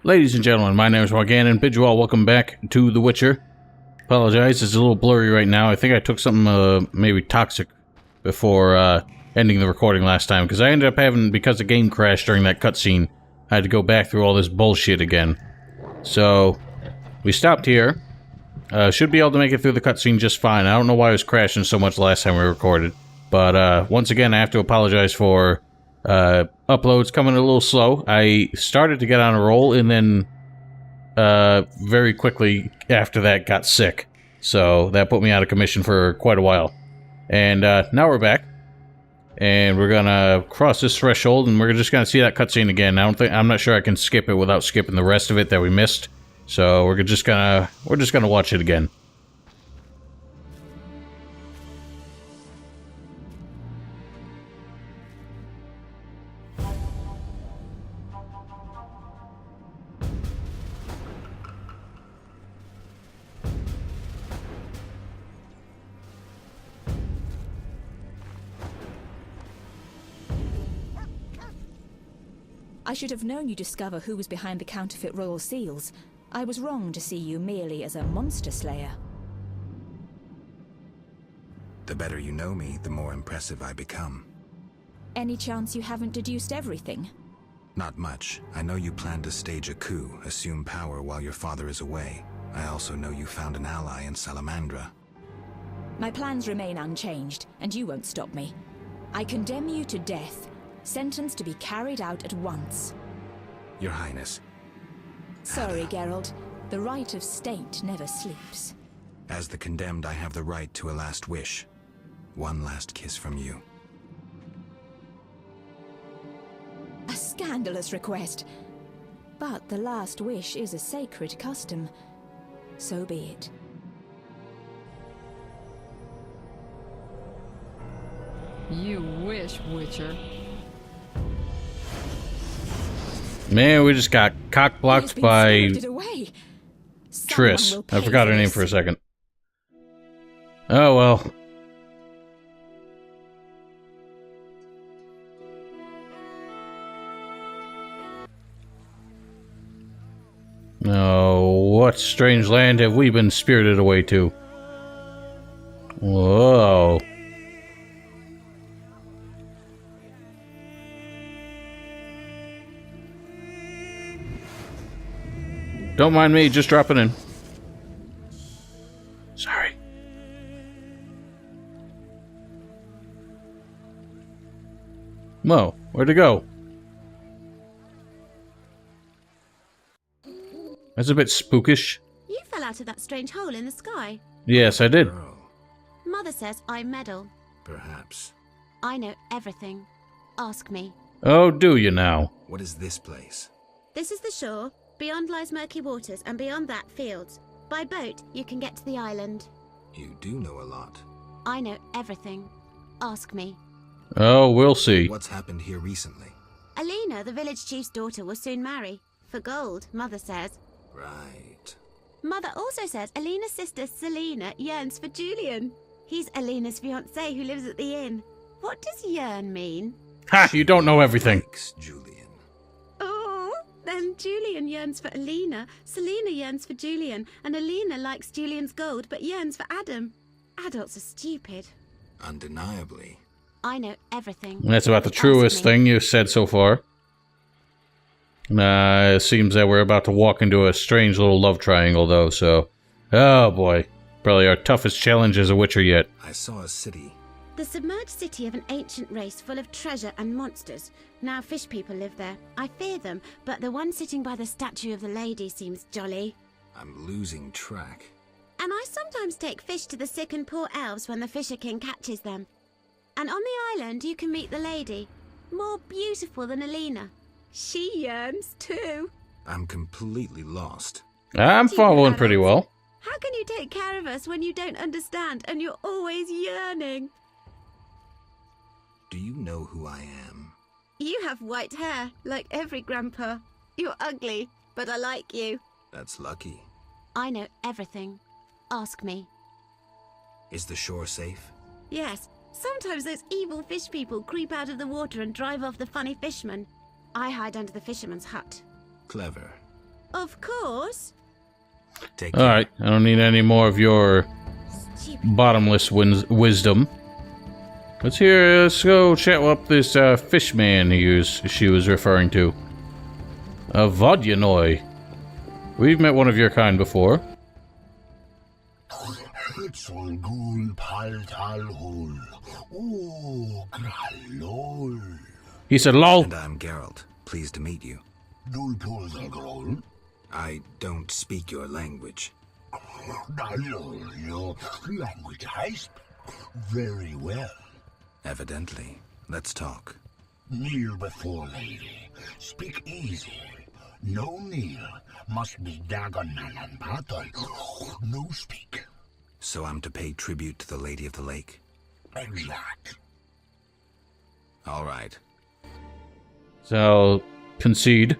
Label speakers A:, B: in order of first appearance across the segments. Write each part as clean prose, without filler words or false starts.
A: Ladies and gentlemen, my name is Morgan, and bid you all welcome back to The Witcher. Apologize, it's a little blurry right now. I think I took something maybe toxic before ending the recording last time, because I ended up having, because the game crashed during that cutscene, I had to go back through all this bullshit again. So, we stopped here. Should be able to make it through the cutscene just fine. I don't know why it was crashing so much last time we recorded. But once again, I have to apologize for uploads coming a little slow. I started to get on a roll, and then very quickly after that got sick. So that put me out of commission for quite a while. And now we're back. And we're gonna cross this threshold, and we're just gonna see that cutscene again. I'm not sure I can skip it without skipping the rest of it that we missed. So we're just gonna watch it again.
B: I should have known you'd discover who was behind the counterfeit royal seals. I was wrong to see you merely as a monster slayer.
C: The better you know me, the more impressive I become.
B: Any chance you haven't deduced everything?
C: Not much. I know you plan to stage a coup, assume power while your father is away. I also know you found an ally in Salamandra.
B: My plans remain unchanged, and you won't stop me. I condemn you to death, sentenced to be carried out at once.
C: Your Highness.
B: Sorry,
C: Adda.
B: Geralt. The right of state never sleeps.
C: As the condemned, I have the right to a last wish. One last kiss from you.
B: A scandalous request. But the last wish is a sacred custom. So be it.
D: You wish, Witcher.
A: Man, we just got cock-blocked by Triss. I forgot her name for a second. Oh well. Oh, what strange land have we been spirited away to? Whoa. Don't mind me, just dropping in. Sorry. Mo, where'd it go? That's a bit spookish.
E: You fell out of that strange hole in the sky.
A: Yes, I did.
C: Oh,
E: Mother says I meddle.
C: perhaps.
E: I know everything. Ask me.
A: Oh, do you now?
C: What is this place?
E: This is the shore. Beyond lies murky waters, and beyond that, fields. By boat, you can get to the island.
C: You do know a lot.
E: I know everything. Ask me.
A: Oh, we'll see.
C: What's happened here recently?
E: Alina, the village chief's daughter, will soon marry. For gold, Mother says.
C: Right.
E: Mother also says Alina's sister, Selena, yearns for Julian. He's Alina's fiancé who lives at the inn. What does yearn mean?
A: Ha! You don't know everything.
C: Thanks, Julian.
E: Oh, then Julian yearns for Alina, Selena yearns for Julian, and Alina likes Julian's gold but yearns for Adam. Adults are stupid.
C: Undeniably.
E: I know everything.
A: That's about the
E: Ask
A: truest
E: me.
A: thing you've said so far. It seems that we're about to walk into a strange little love triangle, though, so... Oh, boy. Probably our toughest challenge as a Witcher yet.
C: I saw a city.
E: The submerged city of an ancient race full of treasure and monsters. Now fish people live there. I fear them, but the one sitting by the statue of the lady seems jolly.
C: I'm losing track.
E: And I sometimes take fish to the sick and poor elves when the Fisher King catches them. And on the island you can meet the lady, more beautiful than Alina. She yearns too.
C: I'm completely lost.
A: I'm following pretty well.
E: How can you take care of us when you don't understand and you're always yearning?
C: Do you know who I am?
E: You have white hair, like every grandpa. You're ugly, but I like you.
C: That's lucky.
E: I know everything. Ask me.
C: Is the shore safe?
E: Yes, sometimes those evil fish people creep out of the water and drive off the funny fishermen. I hide under the fisherman's hut.
C: Clever.
E: Of course.
C: Take care.
A: Alright, I don't need any more of your
E: Stupid.
A: bottomless wisdom. Let's go chat up this fish man she was referring to. Vodyanoi. We've met one of your kind before. He said, lol.
C: And I'm Geralt. Pleased to meet you. I don't speak your language.
F: Very well.
C: Evidently. Let's talk.
F: Kneel before lady. Speak easy. No kneel. Must be Dagonan and battle. No speak.
C: So I'm to pay tribute to the Lady of the Lake?
F: Exact.
C: All right.
A: So I'll concede.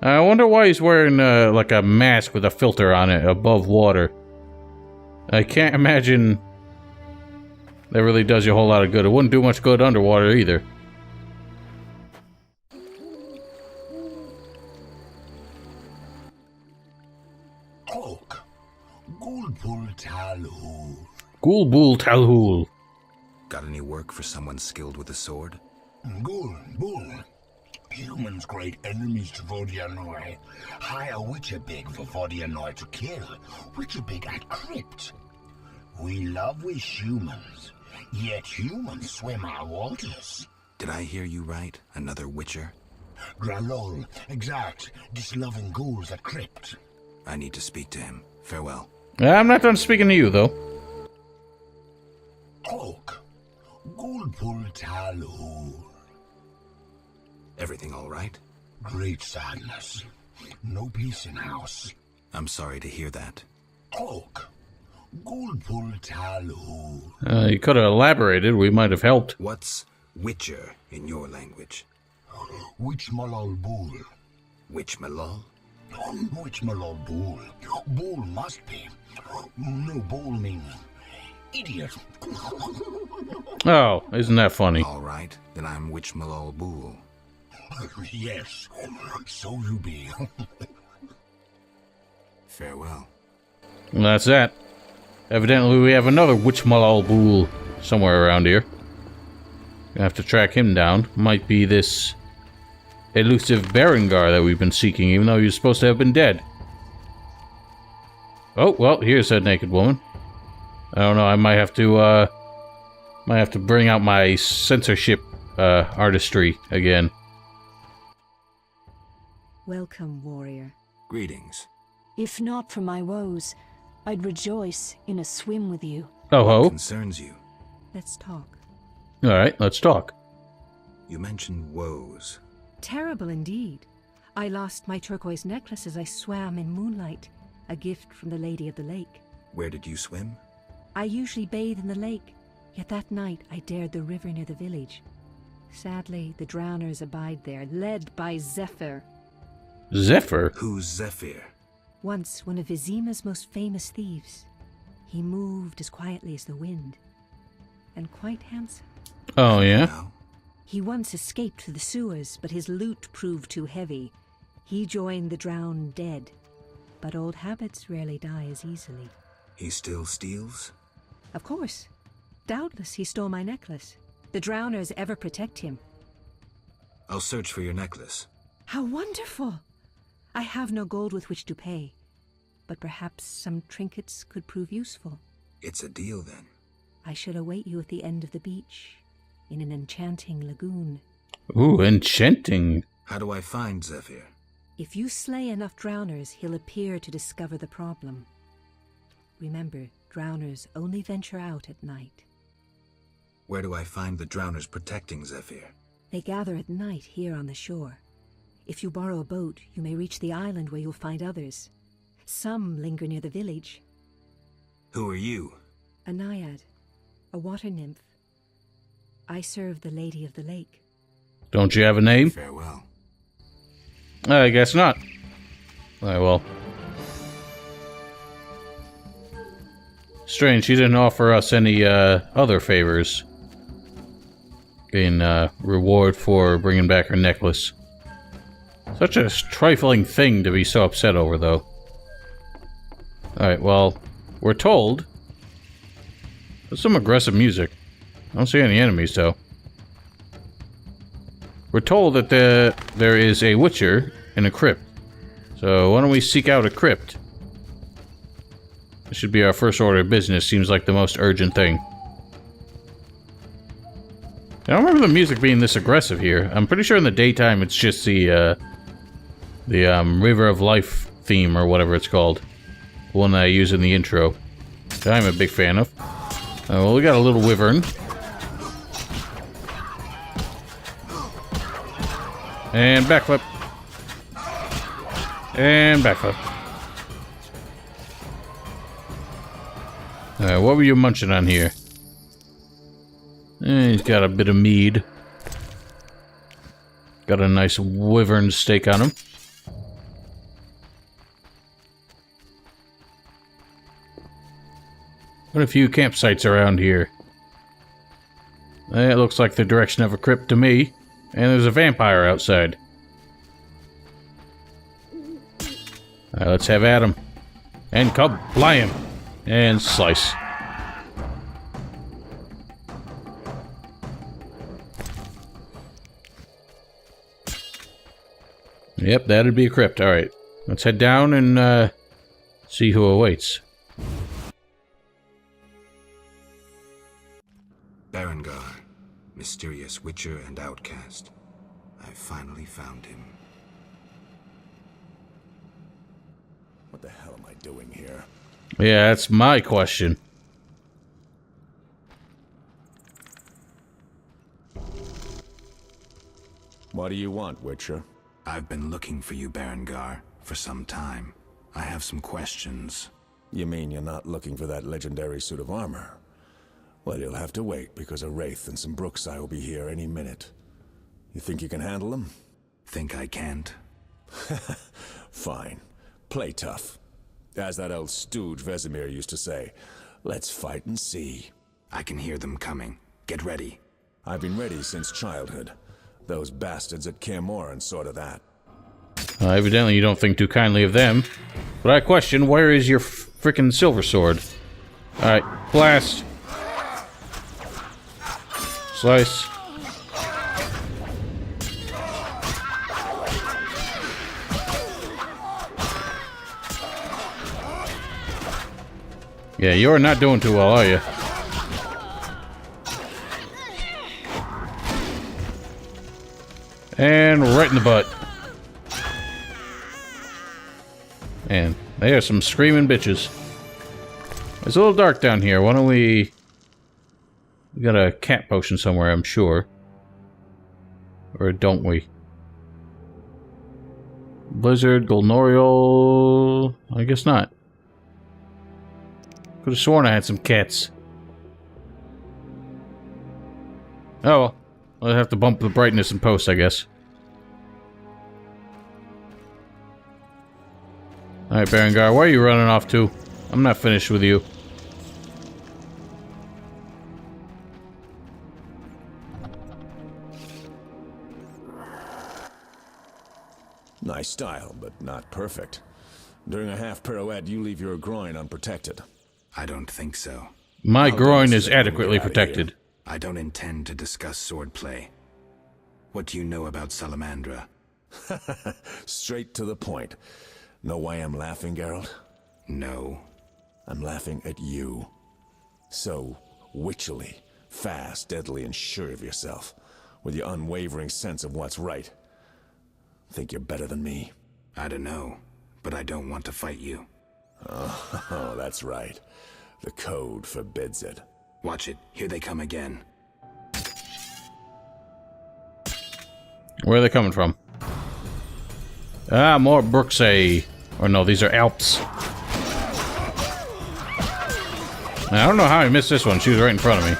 A: I wonder why he's wearing like a mask with a filter on it above water. I can't imagine that really does you a whole lot of good. It wouldn't do much good underwater either.
F: Talk. Gulpul Talhul.
A: Gulbul Talhul.
C: Got any work for someone skilled with a sword?
F: Gulbul. Humans great enemies to Vodianoi. Hire Witcher big for Vodianoi to kill. Witcher big at crypt. We love wish humans, yet humans swim our waters.
C: Did I hear you right? Another Witcher?
F: Gralol, exact, disloving ghouls at crypt.
C: I need to speak to him. Farewell.
A: I'm not done speaking to you, though.
F: Talk. Gulpul Talhul.
C: Everything all right?
F: Great sadness. No peace in house.
C: I'm sorry to hear that.
F: Talk. Gulpul Talhul.
A: You could have elaborated. We might have helped.
C: What's Witcher in your language?
F: Witch Malol Bull.
C: Witch Malol?
F: Witch Malol Bull. Bull must be. No, Bull means idiot.
A: Oh, isn't that funny?
C: All right, then I'm Witch Malol Bull.
F: Yes, so you be.
C: Farewell.
A: And that's that. Evidently, we have another Witchmalal somewhere around here. Gonna have to track him down. Might be this elusive Berengar that we've been seeking, even though he was supposed to have been dead. Oh, well, here's that naked woman. I don't know, I might have to bring out my censorship artistry again.
G: Welcome, warrior.
C: Greetings.
G: If not for my woes, I'd rejoice in a swim with you.
A: Oh ho.
C: Concerns you.
G: Let's talk.
A: Alright, let's talk.
C: You mentioned woes.
G: Terrible indeed. I lost my turquoise necklace as I swam in moonlight, a gift from the Lady of the Lake.
C: Where did you swim?
G: I usually bathe in the lake, yet that night I dared the river near the village. Sadly, the drowners abide there, led by Zephyr.
A: Zephyr?
C: Who's Zephyr?
G: Once one of Vizima's most famous thieves. He moved as quietly as the wind, and quite handsome.
A: Oh, yeah?
C: No.
G: He once escaped through the sewers, but his loot proved too heavy. He joined the drowned dead, but old habits rarely die as easily.
C: He still steals?
G: Of course. Doubtless he stole my necklace. The drowners ever protect him.
C: I'll search for your necklace.
G: How wonderful! I have no gold with which to pay, but perhaps some trinkets could prove useful.
C: It's a deal, then.
G: I shall await you at the end of the beach, in an enchanting lagoon.
A: Ooh, enchanting.
C: How do I find Zephyr?
G: If you slay enough drowners, he'll appear to discover the problem. Remember, drowners only venture out at night.
C: Where do I find the drowners protecting Zephyr?
G: They gather at night here on the shore. If you borrow a boat, you may reach the island where you'll find others. Some linger near the village.
C: Who are you?
G: A naiad, a water nymph. I serve the Lady of the Lake.
A: Don't you have a name?
C: Farewell.
A: I guess not. Alright, well. Strange, she didn't offer us any other favors in reward for bringing back her necklace. Such a trifling thing to be so upset over, though. Alright, well, we're told... There's some aggressive music. I don't see any enemies, though. We're told that there is a witcher in a crypt. So why don't we seek out a crypt? This should be our first order of business. Seems like the most urgent thing. I don't remember the music being this aggressive here. I'm pretty sure in the daytime it's just the River of Life theme or whatever it's called. The one that I use in the intro. That I'm a big fan of. Well, we got a little wyvern. And backflip. And backflip. What were you munching on here? He's got a bit of mead. Got a nice wyvern steak on him. What a few campsites around here. It looks like the direction of a crypt to me. And there's a vampire outside. Alright, let's have at him. And kablam! And slice. Yep, that'd be a crypt. Alright. Let's head down and see who awaits.
C: Berengar, mysterious witcher and outcast. I finally found him.
H: What the hell am I doing here?
A: Yeah, that's my question.
H: What do you want, Witcher?
C: I've been looking for you, Berengar, for some time. I have some questions.
H: You mean you're not looking for that legendary suit of armor? Well, you'll have to wait, because a Wraith and some Brookside will be here any minute. You think you can handle them?
C: Think I can't?
H: Fine. Play tough. As that old stooge Vizima used to say, let's fight and see.
C: I can hear them coming. Get ready.
H: I've been ready since childhood. Those bastards at Kaer Morhen saw to that.
A: Evidently you don't think too kindly of them. But I question, where is your frickin' silver sword? Alright, blast. Slice. Yeah, you're not doing too well, are you? And right in the butt. And they are some screaming bitches. It's a little dark down here. Why don't we... We got a cat potion somewhere, I'm sure. Or don't we? Blizzard, Golnorial... I guess not. Could have sworn I had some cats. Oh well. I'll have to bump the brightness in post, I guess. Alright, Berengar, where are you running off to? I'm not finished with you.
H: Nice style, but not perfect. During a half pirouette, you leave your groin unprotected.
C: I don't think so.
A: My
H: I'll
A: groin
H: do
A: is
H: this when we
A: adequately
H: get outta
A: protected.
C: I don't intend to discuss swordplay. What do you know about Salamandra?
H: Straight to the point. Know why I'm laughing, Geralt?
C: No.
H: I'm laughing at you. So witchily, fast, deadly, and sure of yourself, with your unwavering sense of what's right. Think you're better than me?
C: I don't know, but I don't want to fight you.
H: Oh, that's right. The code forbids it.
C: Watch it. Here they come again.
A: Where are they coming from? Ah, more Brooksay. Or no, these are Alps. Now, I don't know how I missed this one. She was right in front of me.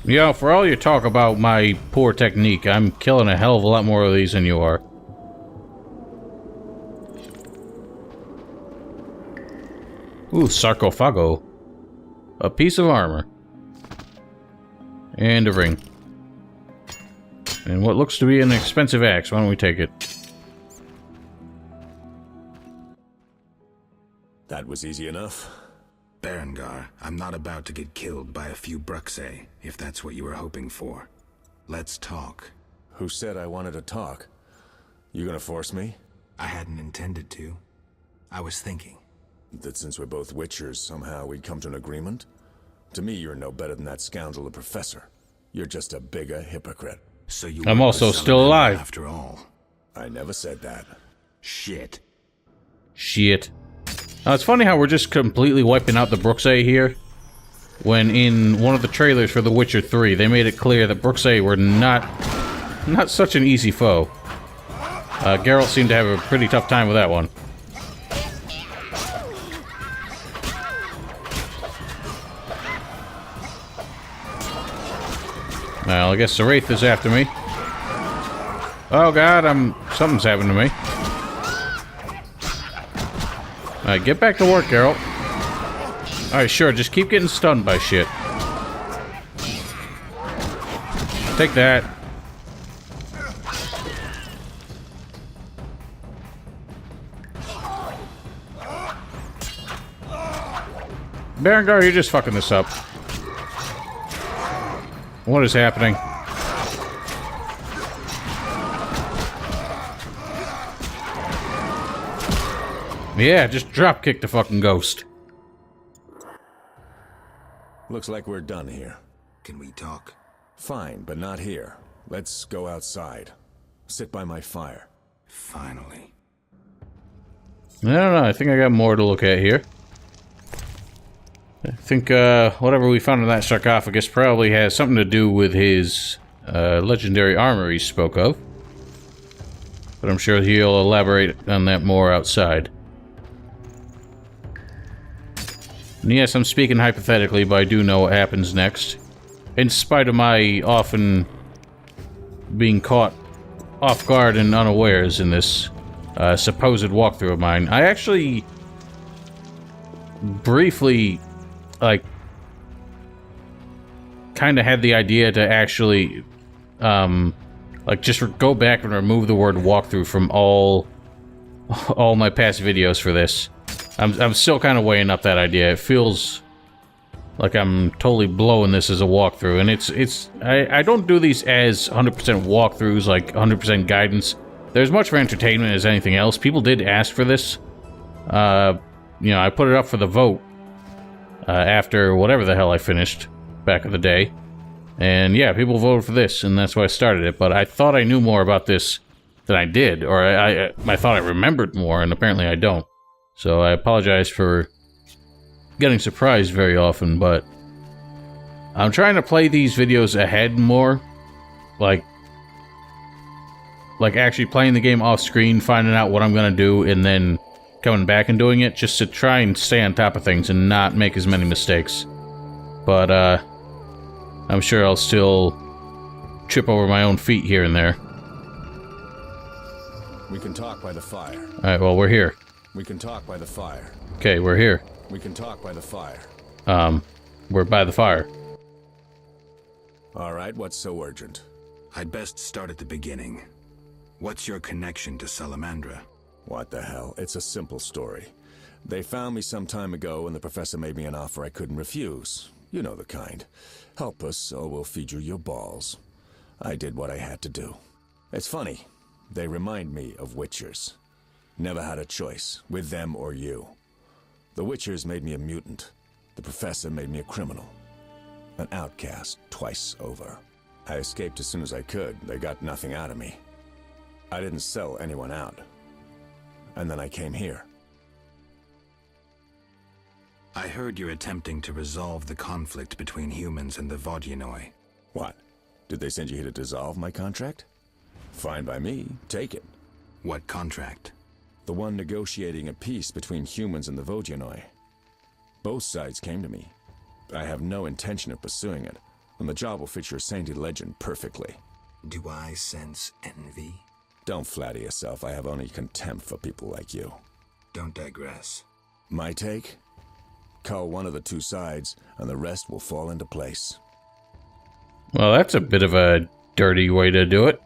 A: You know, for all your talk about my poor technique, I'm killing a hell of a lot more of these than you are. Ooh, sarcophago. a piece of armor. And a ring. And what looks to be an expensive axe. Why don't we take it?
H: That was easy enough.
C: Berengar, I'm not about to get killed by a few Bruxae, if that's what you were hoping for. Let's talk.
H: Who said I wanted to talk? You gonna force me?
C: I hadn't intended to. I was thinking.
H: That since we're both Witchers, somehow we'd come to an agreement? To me, you're no better than that scoundrel the professor. You're just a bigger hypocrite.
C: So you
A: I'm
C: work
A: also
C: with
A: still
C: Salamandra
A: alive.
C: after all.
H: I never said that.
C: Shit.
A: Shit. It's funny how we're just completely wiping out the Bruxae here, when in one of the trailers for The Witcher 3, they made it clear that Bruxae were not such an easy foe. Geralt seemed to have a pretty tough time with that one. Well, I guess the Wraith is after me. Oh god, something's happened to me. Alright, get back to work, Geralt. Alright, sure, just keep getting stunned by shit. Take that. Berengar, you're just fucking this up. What is happening? Yeah, just dropkick the fucking ghost.
H: Looks like we're done here.
C: Can we talk?
H: Fine, but not here. Let's go outside. Sit by my fire.
C: Finally.
A: I don't know, I think I got more to look at here. I think whatever we found in that sarcophagus probably has something to do with his legendary armor he spoke of. But I'm sure he'll elaborate on that more outside. And yes, I'm speaking hypothetically, but I do know what happens next. In spite of my often being caught off guard and unawares in this supposed walkthrough of mine, I actually briefly, like, kind of had the idea to actually, like, just go back and remove the word walkthrough from all my past videos for this. I'm still kind of weighing up that idea. It feels like I'm totally blowing this as a walkthrough, and I don't do these as 100% walkthroughs, like 100% guidance. They're as much for entertainment as anything else. People did ask for this. You know, I put it up for the vote after whatever the hell I finished back in the day. And yeah, people voted for this, and that's why I started it. But I thought I knew more about this than I did, or I thought I remembered more, and apparently I don't. So I apologize for getting surprised very often, but I'm trying to play these videos ahead more. Like actually playing the game off screen, finding out what I'm gonna do, and then coming back and doing it, just to try and stay on top of things and not make as many mistakes. But I'm sure I'll still trip over my own feet here and there.
H: We can talk by the fire.
A: Alright, well, we're here.
H: We can talk by the fire.
A: Okay, we're here.
H: We can talk by the fire.
A: We're by the fire.
H: Alright, what's so urgent?
C: I'd best start at the beginning. What's your connection to Salamandra?
H: What the hell? It's a simple story. They found me some time ago and the professor made me an offer I couldn't refuse. You know the kind. Help us or we'll feed you your balls. I did what I had to do. It's funny. They remind me of Witchers. Never had a choice, with them or you. The Witchers made me a mutant. The professor made me a criminal. An outcast twice over. I escaped as soon as I could. They got nothing out of me. I didn't sell anyone out. And then I came here.
C: I heard you're attempting to resolve the conflict between humans and the Vodyanoi.
H: What? Did they send you here to dissolve my contract? Fine by me. Take it.
C: What contract?
H: The one negotiating a peace between humans and the Vodyanoi. Both sides came to me. I have no intention of pursuing it, and the job will fit your sainted legend perfectly.
C: Do I sense envy?
H: Don't flatter yourself. I have only contempt for people like you.
C: Don't digress.
H: My take? cull one of the two sides, and the rest will fall into place.
A: Well, that's a bit of a dirty way to do it.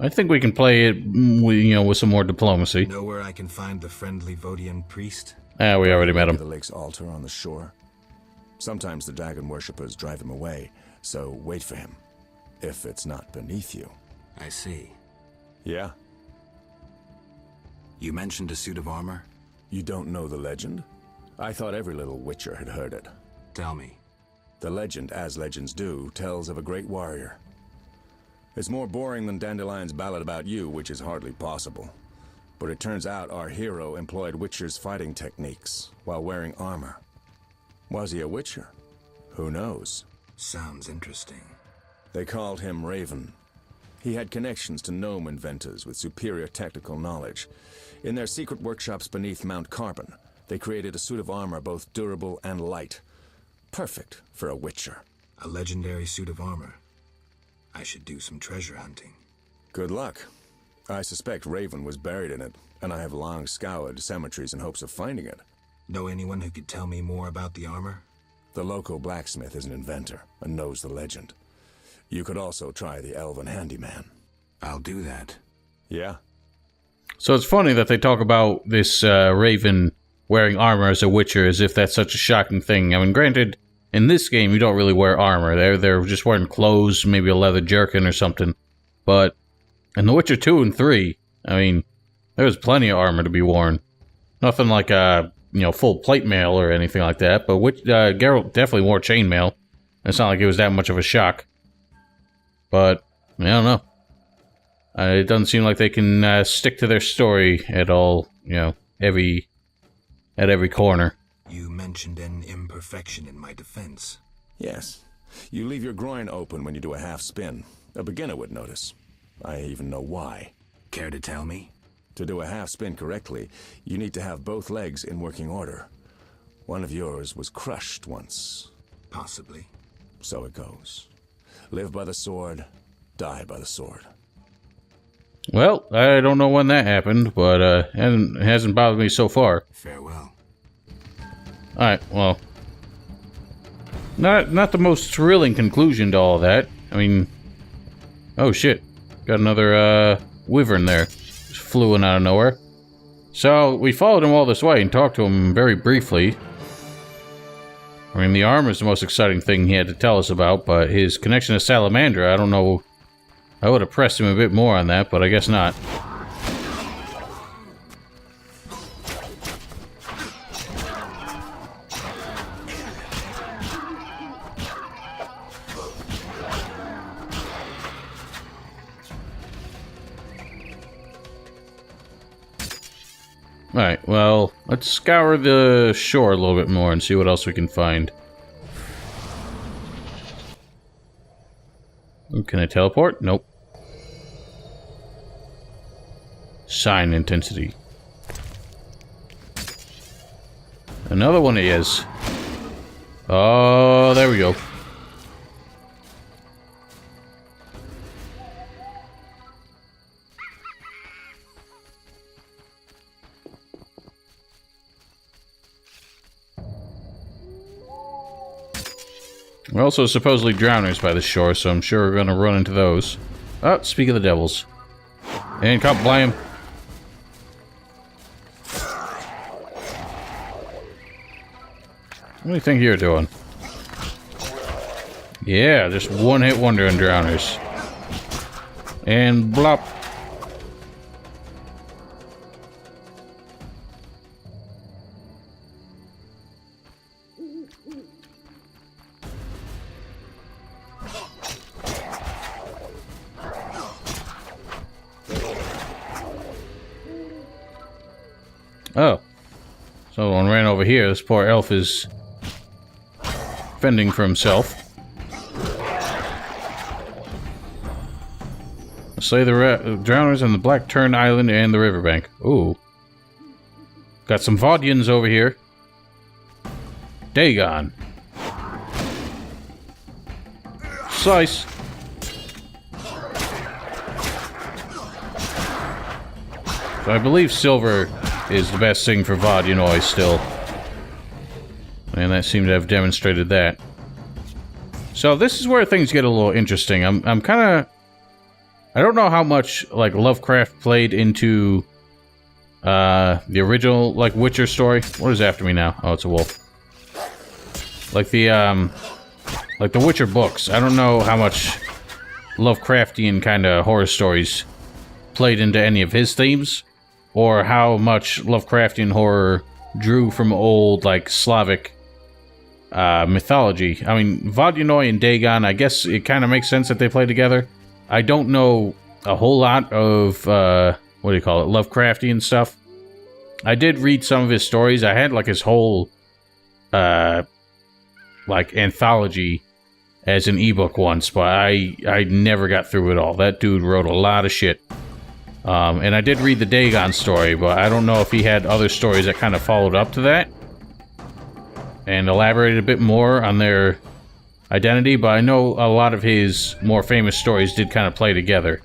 A: I think we can play it, with some more diplomacy.
C: Know where I can find the friendly Vodian priest?
A: Ah, we already met him.
H: The lake's altar on the shore. Sometimes the dragon worshippers drive him away, so wait for him. If it's not beneath you.
C: I see.
H: Yeah?
C: You mentioned a suit of armor?
H: You don't know the legend? I thought every little witcher had heard it.
C: Tell me.
H: The legend, as legends do, tells of a great warrior. It's more boring than Dandelion's ballad about you, which is hardly possible. But it turns out our hero employed witchers' fighting techniques while wearing armor. Was he a witcher? Who knows?
C: Sounds interesting.
H: They called him Raven. He had connections to gnome inventors with superior technical knowledge. In their secret workshops beneath Mount Carbon, they created a suit of armor both durable and light. Perfect for a witcher.
C: A legendary suit of armor. I should do some treasure hunting.
H: Good luck. I suspect Raven was buried in it, and I have long scoured cemeteries in hopes of finding it.
C: Know anyone who could tell me more about the armor?
H: The local blacksmith is an inventor and knows the legend. You could also try the elven handyman.
C: I'll do that.
H: Yeah?
A: So it's funny that they talk about this Raven wearing armor as a witcher as if that's such a shocking thing. I mean, granted, in this game, you don't really wear armor. They're just wearing clothes, maybe a leather jerkin or something. But in The Witcher 2 and 3, I mean, there was plenty of armor to be worn. Nothing like full plate mail or anything like that. But Geralt definitely wore chainmail. It's not like it was that much of a shock. But I don't know. It doesn't seem like they can stick to their story at all. At every corner.
C: You mentioned an imperfection in my defense.
H: Yes. You leave your groin open when you do a half spin. A beginner would notice. I even know why.
C: Care to tell me?
H: To do a half spin correctly, you need to have both legs in working order. One of yours was crushed once.
C: Possibly.
H: So it goes. Live by the sword, die by the sword.
A: Well, I don't know when that happened, but it hasn't bothered me so far.
C: Farewell.
A: Alright, well. Not the most thrilling conclusion to all that. I mean... Oh shit. Got another, wyvern there. Just flew in out of nowhere. So, we followed him all this way and talked to him very briefly. I mean, the armor is the most exciting thing he had to tell us about, but his connection to Salamandra, I don't know... I would have pressed him a bit more on that, but I guess not. Alright, well, let's scour the shore a little bit more and see what else we can find. Can I teleport? Nope. Sign intensity. Another one is. Oh, there we go. We're also supposedly drowners by the shore, so I'm sure we're gonna run into those. Oh, speak of the devils. And come blame. What do you think you're doing? Yeah, just one-hit wonder in drowners. And blop. Oh. Someone ran over here. This poor elf is fending for himself. Slay the drowners on the Black Turn Island and the riverbank. Ooh. Got some Vodians over here. Dagon. Slice. So I believe silver is the best thing for Vodian still. And that seemed to have demonstrated that. So this is where things get a little interesting. I'm kind of... I don't know how much, like, Lovecraft played into the original, like, Witcher story. What is after me now? Oh, it's a wolf. Like the Witcher books. I don't know how much Lovecraftian kind of horror stories played into any of his themes, or how much Lovecraftian horror drew from old, like, Slavic mythology. I mean, Vodyanoi and Dagon, I guess it kind of makes sense that they play together. I don't know a whole lot of, what do you call it, Lovecraftian stuff. I did read some of his stories. I had, like, his whole, like, anthology as an ebook once, but I never got through it all. That dude wrote a lot of shit. And I did read the Dagon story, but I don't know if he had other stories that kind of followed up to that and elaborated a bit more on their identity, but I know a lot of his more famous stories did kind of play together.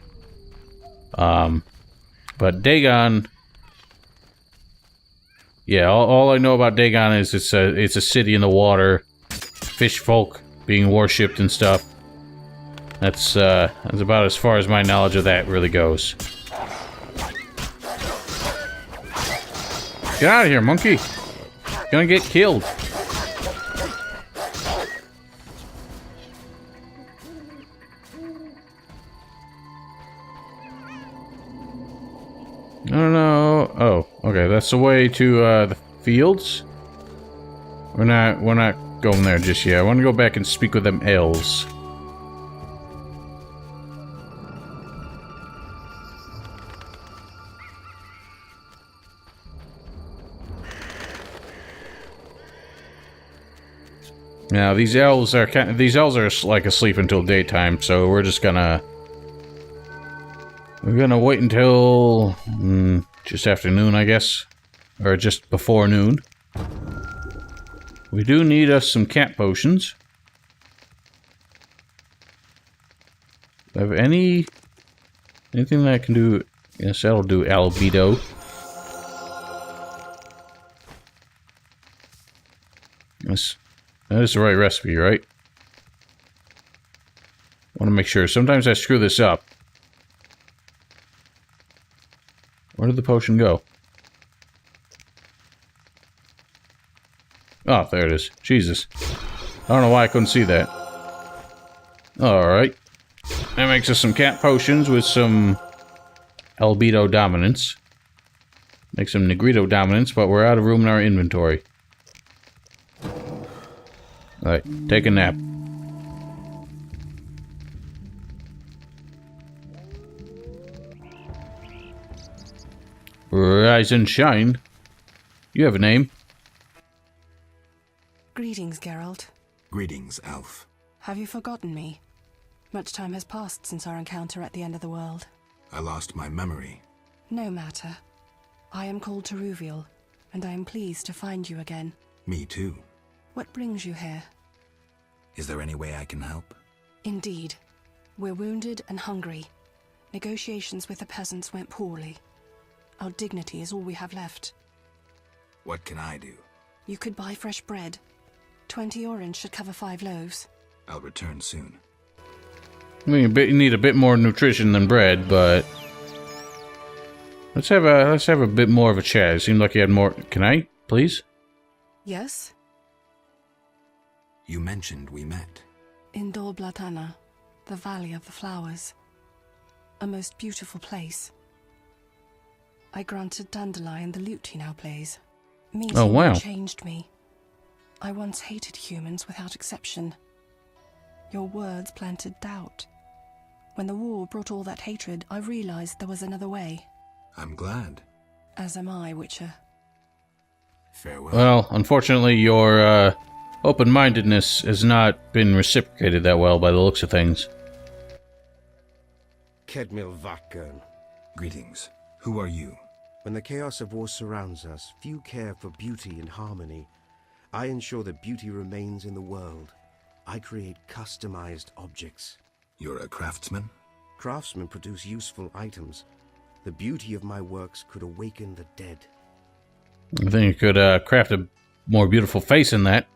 A: But Dagon... Yeah, all I know about Dagon is it's a city in the water, fishfolk being worshipped and stuff. That's about as far as my knowledge of that really goes. Get out of here, monkey! You're gonna get killed. I don't know. Oh, okay. That's the way to the fields. We're not going there just yet. I want to go back and speak with them elves. Now these elves are like asleep until daytime, so we're gonna wait until just after noon, I guess, or just before noon. We do need us some cat potions. Do I have anything that I can do? Yes, that'll do albedo. That is the right recipe, right? Want to make sure. Sometimes I screw this up. Where did the potion go? Oh, there it is. Jesus. I don't know why I couldn't see that. Alright. That makes us some cat potions with some albedo dominance. Make some negrito dominance, but we're out of room in our inventory. Alright, take a nap. Rise and shine. You have a name.
I: Greetings, Geralt.
C: Greetings, elf.
I: Have you forgotten me? Much time has passed since our encounter at the end of the world.
C: I lost my memory.
I: No matter. I am called Teruviel, and I am pleased to find you again.
C: Me too.
I: What brings you here?
C: Is there any way I can help?
I: Indeed. We're wounded and hungry. Negotiations with the peasants went poorly. Our dignity is all we have left.
C: What can I do?
I: You could buy fresh bread. 20 orange should cover 5 loaves.
C: I'll return soon.
A: I mean, you need a bit more nutrition than bread, but let's have a bit more of a chat. It seemed like you had more. Can I, please?
I: Yes?
C: You mentioned we met.
I: In Dol Blatana, the Valley of the Flowers. A most beautiful place. I granted Dandelion the lute he now plays. Meeting you changed me. I once hated humans without exception. Your words planted doubt. When the war brought all that hatred, I realized there was another way.
C: I'm glad.
I: As am I, Witcher.
C: Farewell.
A: Well, unfortunately, your open-mindedness has not been reciprocated that well by the looks of things.
J: Kedmil Vakern.
C: Greetings. Who are you?
J: When the chaos of war surrounds us, few care for beauty and harmony. I ensure that beauty remains in the world. I create customized objects.
C: You're a craftsman?
J: Craftsmen produce useful items. The beauty of my works could awaken the dead.
A: I think you could craft a more beautiful face than that.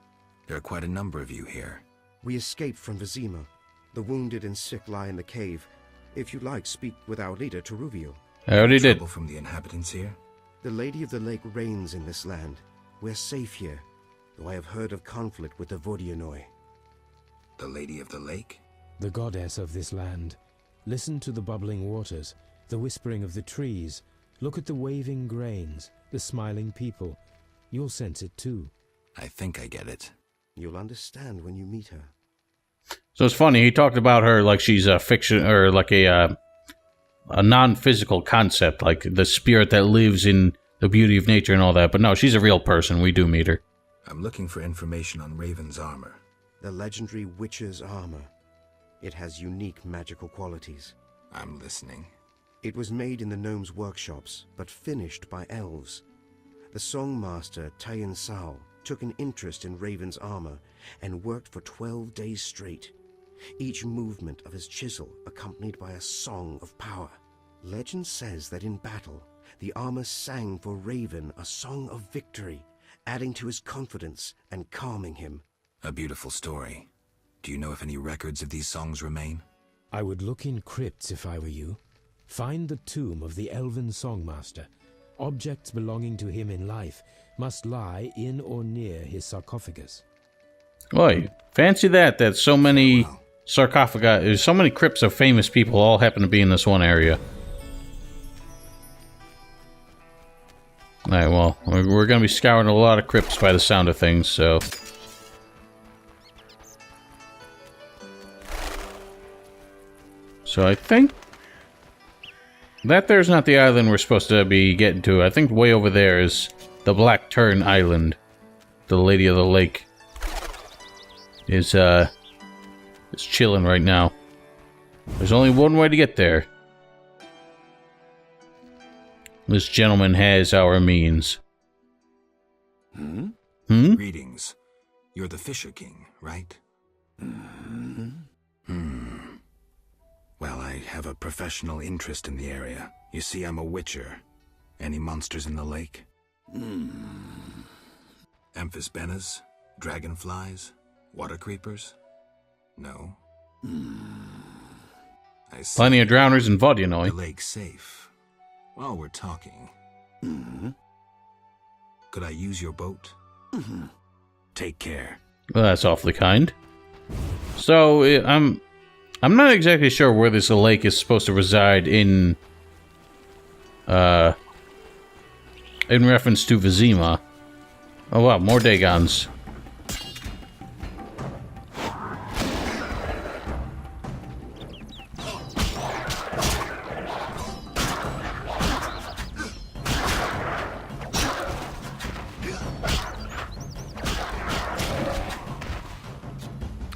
C: There are quite a number of you here.
J: We escaped from Vizima. The wounded and sick lie in the cave. If you like, speak with our leader, Teruvio.
A: I already did.
C: Trouble from the inhabitants here?
J: The Lady of the Lake reigns in this land. We're safe here, though I have heard of conflict with the Vodianoi.
C: The Lady of the Lake?
K: The goddess of this land. Listen to the bubbling waters, the whispering of the trees. Look at the waving grains, the smiling people. You'll sense it too.
C: I think I get it.
J: You'll understand when you meet her.
A: So it's funny, he talked about her like she's a fiction, or like a non-physical concept, like the spirit that lives in the beauty of nature and all that. But no, she's a real person. We do meet her.
C: I'm looking for information on Raven's armor.
J: The legendary Witcher's armor. It has unique magical qualities.
C: I'm listening.
J: It was made in the gnomes' workshops, but finished by elves. The songmaster Tayan Sal took an interest in Raven's armor and worked for 12 days straight, each movement of his chisel accompanied by a song of power. Legend says that in battle, the armor sang for Raven a song of victory, adding to his confidence and calming him.
C: A beautiful story. Do you know if any records of these songs remain?
K: I would look in crypts if I were you. Find the tomb of the elven songmaster. Objects belonging to him in life must lie in or near his sarcophagus.
A: Boy, fancy that so many sarcophagi, there's so many crypts of famous people all happen to be in this one area. Alright, well, we're going to be scouring a lot of crypts by the sound of things, so... So I think... that there's not the island we're supposed to be getting to. I think way over there is the Black Tern Island. The Lady of the Lake is chilling right now. There's only one way to get there. This gentleman has our means.
C: Greetings. You're the Fisher King, right? Well, I have a professional interest in the area. You see, I'm a witcher. Any monsters in the lake? Amphisbenas? Dragonflies? Water creepers? No? I see.
A: Plenty of drowners in Vodianoi.
C: The lake's safe. While we're talking... Could I use your boat? Take care.
A: Well, that's awfully kind. So, I'm not exactly sure where this lake is supposed to reside in reference to Vizima. Oh wow, more Dagons.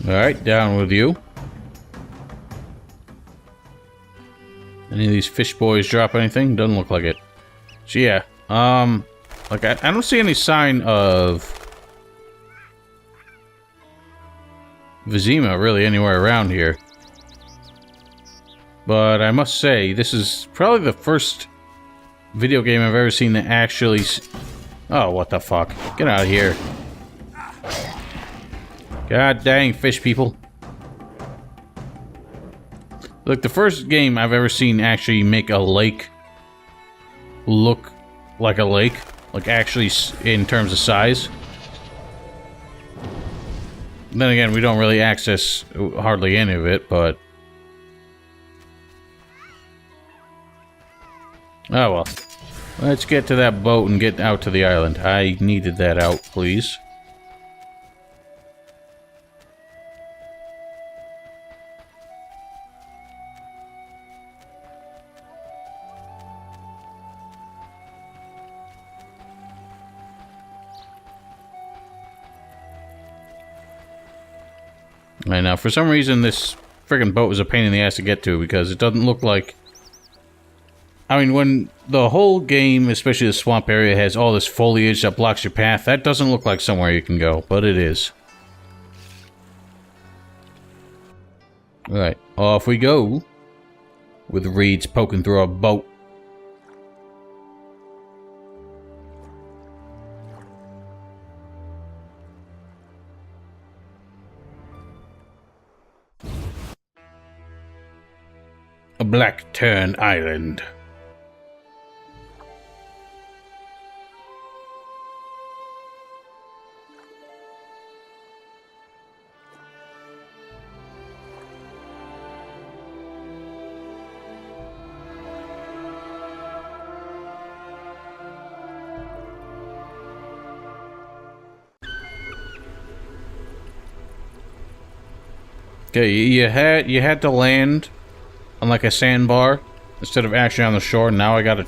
A: Alright, down with you. Any of these fish boys drop anything? Doesn't look like it. So yeah, like I don't see any sign of Vizima really anywhere around here. But I must say, this is probably the first video game I've ever seen that actually... Oh, what the fuck? Get out of here. God dang fish people. Look, the first game I've ever seen actually make a lake look like a lake. Like, actually, in terms of size. Then again, we don't really access hardly any of it, but... Oh well. Let's get to that boat and get out to the island. I needed that out, please. Right now, for some reason, this friggin' boat was a pain in the ass to get to because it doesn't look like... I mean, when the whole game, especially the swamp area, has all this foliage that blocks your path, that doesn't look like somewhere you can go, but it is. Alright, off we go. With reeds poking through a boat. Blackturn Island. Okay, you had to land on like a sandbar instead of actually on the shore. Now I gotta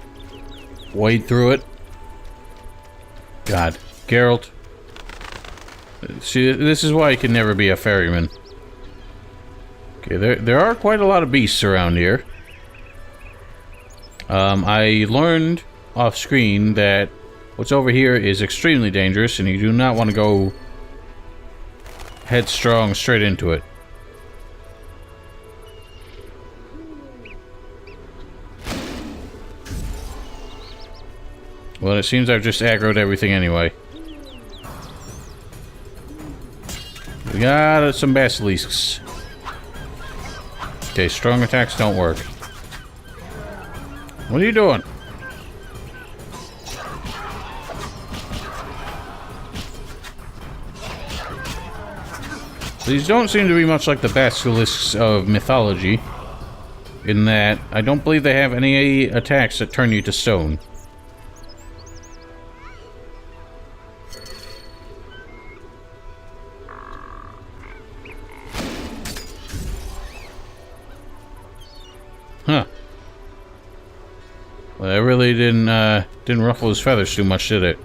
A: wade through it. God, Geralt. See, this is why you can never be a ferryman. Okay, there are quite a lot of beasts around here. I learned off screen that what's over here is extremely dangerous, and you do not want to go headstrong straight into it. Well, it seems I've just aggroed everything anyway. We got some basilisks. Okay, strong attacks don't work. What are you doing? These don't seem to be much like the basilisks of mythology, in that I don't believe they have any attacks that turn you to stone. Huh. Well, that really didn't ruffle his feathers too much, did it?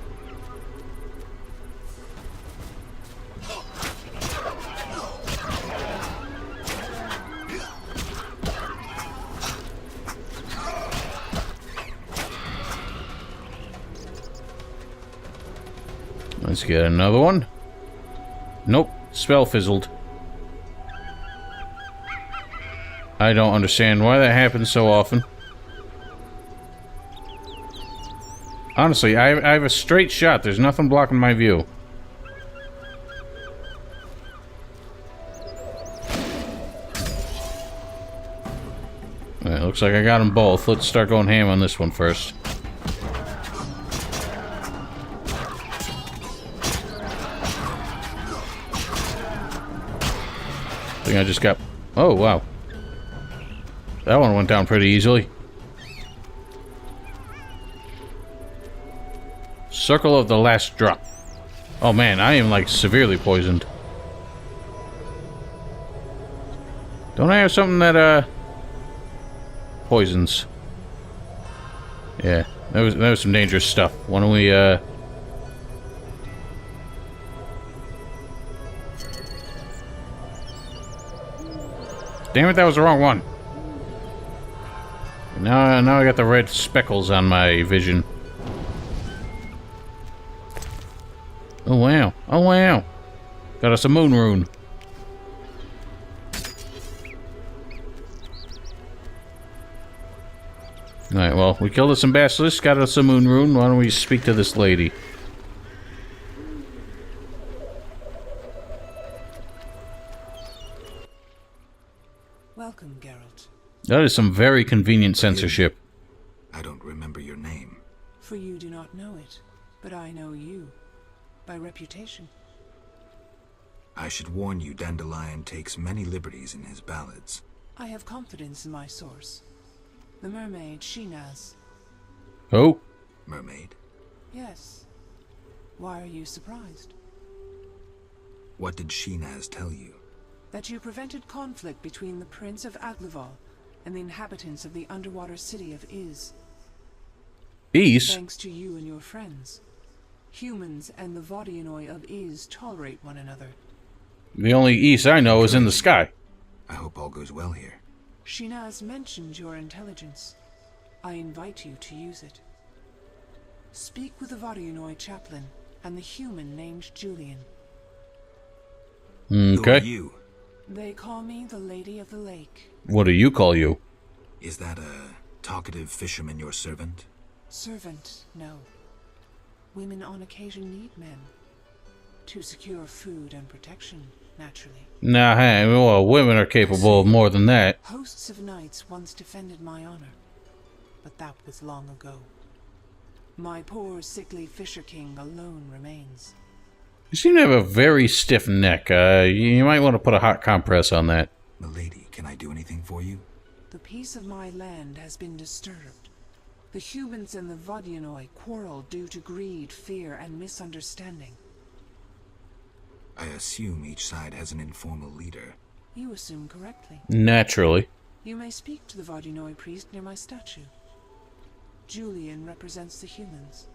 A: Let's get another one. Nope, spell fizzled. I don't understand why that happens so often. Honestly, I have a straight shot. There's nothing blocking my view. Alright, looks like I got them both. Let's start going ham on this one first. I think I just got... Oh, wow. That one went down pretty easily. Circle of the last drop. Oh man, I am like severely poisoned. Don't I have something that poisons? Yeah, that was some dangerous stuff. Why don't we Damn it, that was the wrong one. Now I got the red speckles on my vision. Oh wow. Oh wow. Got us a moon rune. Alright, well, we killed us some basilisks, got us a moon rune. Why don't we speak to this lady?
L: Welcome, Geralt.
A: That is some very convenient censorship.
C: I don't remember your name.
L: For you do not know it, but I know you. By reputation.
C: I should warn you, Dandelion takes many liberties in his ballads.
L: I have confidence in my source. The mermaid, Shinaz.
A: Oh?
C: Mermaid?
L: Yes. Why are you surprised?
C: What did Shinaz tell you?
L: That you prevented conflict between the Prince of Aglaval and the inhabitants of the underwater city of Iz.
A: Iz?
L: Thanks to you and your friends. Humans and the Vodianoi of Iz tolerate one another.
A: The only Iz I know is in the sky.
C: I hope all goes well here.
L: Shinaz mentioned your intelligence. I invite you to use it. Speak with the Vodianoi chaplain and the human named Julian.
A: Okay.
C: Who are you?
L: They call me the Lady of the Lake.
A: What do you call you?
C: Is that a talkative fisherman your servant?
L: Servant, no. Women on occasion need men. To secure food and protection, naturally.
A: Nah, hey, well, women are capable of more than that.
L: Hosts of knights once defended my honor, but that was long ago. My poor, sickly Fisher King alone remains.
A: You seem to have a very stiff neck. You might want to put a hot compress on that.
C: Milady, can I do anything for you?
L: The peace of my land has been disturbed. The humans and the Vodyanoi quarrel due to greed, fear, and misunderstanding.
C: I assume each side has an informal leader.
L: You assume correctly.
A: Naturally.
L: You may speak to the Vodyanoi priest near my statue. Julian represents the humans.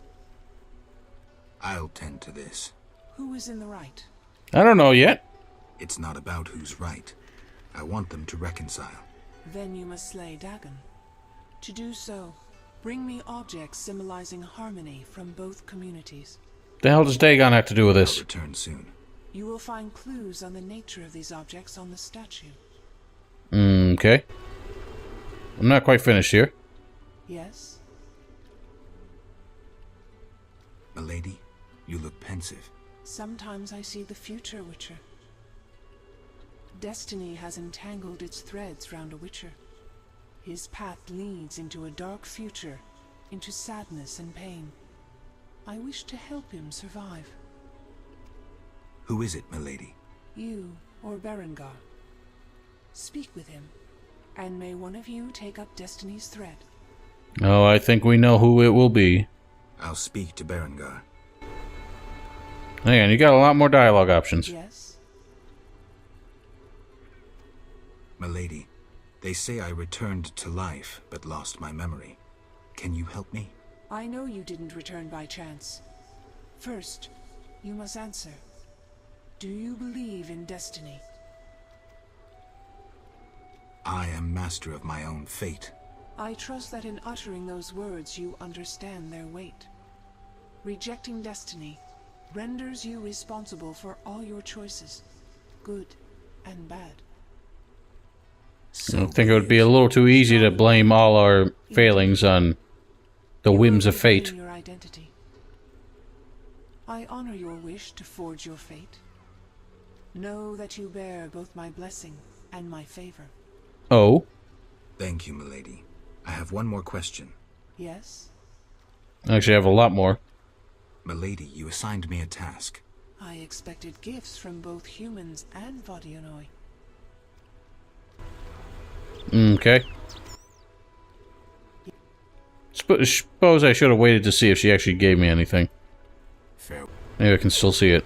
C: I'll tend to this.
L: Who is in the right?
A: I don't know yet.
C: It's not about who's right. I want them to reconcile.
L: Then you must slay Dagon. To do so, bring me objects symbolizing harmony from both communities.
A: The hell does Dagon have to do with this?
C: I'll return soon.
L: You will find clues on the nature of these objects on the statue.
A: Okay. I'm not quite finished here.
L: Yes?
C: Milady, you look pensive.
L: Sometimes I see the future, Witcher. Destiny has entangled its threads round a Witcher. His path leads into a dark future, into sadness and pain. I wish to help him survive.
C: Who is it, milady?
L: You or Berengar. Speak with him, and may one of you take up Destiny's thread.
A: Oh, I think we know who it will be.
C: I'll speak to Berengar.
A: Hang on, you got a lot more dialogue options.
L: Yes?
C: Milady, they say I returned to life, but lost my memory. Can you help me?
L: I know you didn't return by chance. First, you must answer. Do you believe in destiny?
C: I am master of my own fate.
L: I trust that in uttering those words you understand their weight. Rejecting destiny renders you responsible for all your choices, good and bad.
A: I think it would be a little too easy to blame all our failings on the whims of fate.
L: Your identity. I honor your wish to forge your fate. Know that you bear both my blessing and my favor.
A: Oh?
C: Thank you, milady. I have one more question.
L: Yes?
A: Actually, I have a lot more.
C: Milady, you assigned me a task.
L: I expected gifts from both humans and Vodyanoi.
A: Okay. Suppose I should have waited to see if she actually gave me anything.
C: Fair.
A: Maybe I can still see it.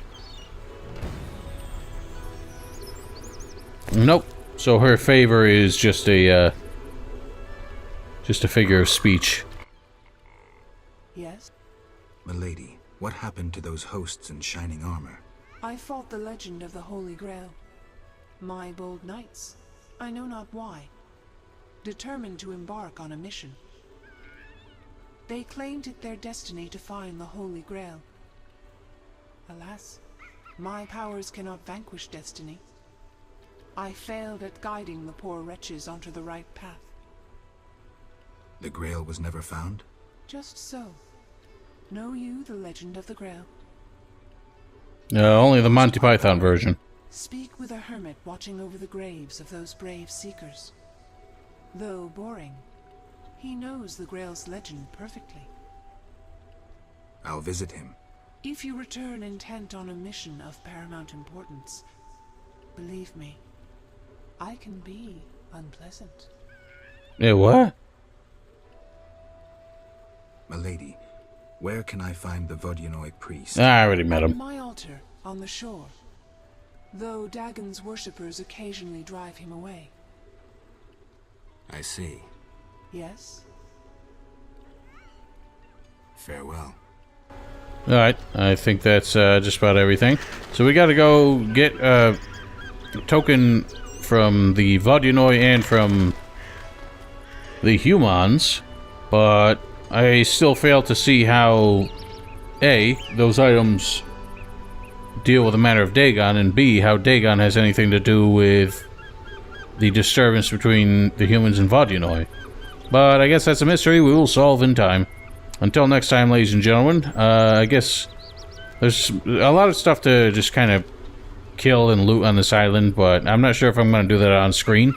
A: Nope. So her favor is just a figure of speech.
L: Yes?
C: Milady, what happened to those hosts in shining armor?
L: I fought the legend of the Holy Grail. My bold knights, I know not why, determined to embark on a mission. They claimed it their destiny to find the Holy Grail. Alas, my powers cannot vanquish destiny. I failed at guiding the poor wretches onto the right path.
C: The Grail was never found?
L: Just so. Know you the legend of the Grail?
A: Only the Monty Python version.
L: Speak with a hermit watching over the graves of those brave seekers. Though boring, he knows the Grail's legend perfectly.
C: I'll visit him.
L: If you return intent on a mission of paramount importance, believe me, I can be unpleasant.
A: Yeah, what?
C: Milady, where can I find the Vodyanoi priest?
A: I already met him.
L: At my altar, on the shore. Though Dagon's worshippers occasionally drive him away.
C: I see.
L: Yes?
C: Farewell.
A: Alright, I think that's just about everything. So we gotta go get a token from the Vodyanoi and from the humans, but I still fail to see how A, those items deal with the matter of Dagon, and B, how Dagon has anything to do with the disturbance between the humans and Vodyanoi. But I guess that's a mystery we will solve in time. Until next time, ladies and gentlemen, I guess there's a lot of stuff to just kind of kill and loot on this island, but I'm not sure if I'm going to do that on screen.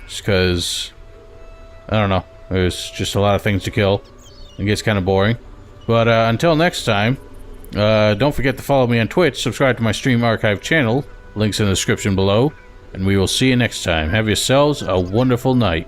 A: Just because, I don't know, there's just a lot of things to kill. It gets kind of boring. But until next time, don't forget to follow me on Twitch, subscribe to my Stream Archive channel, links in the description below, and we will see you next time. Have yourselves a wonderful night.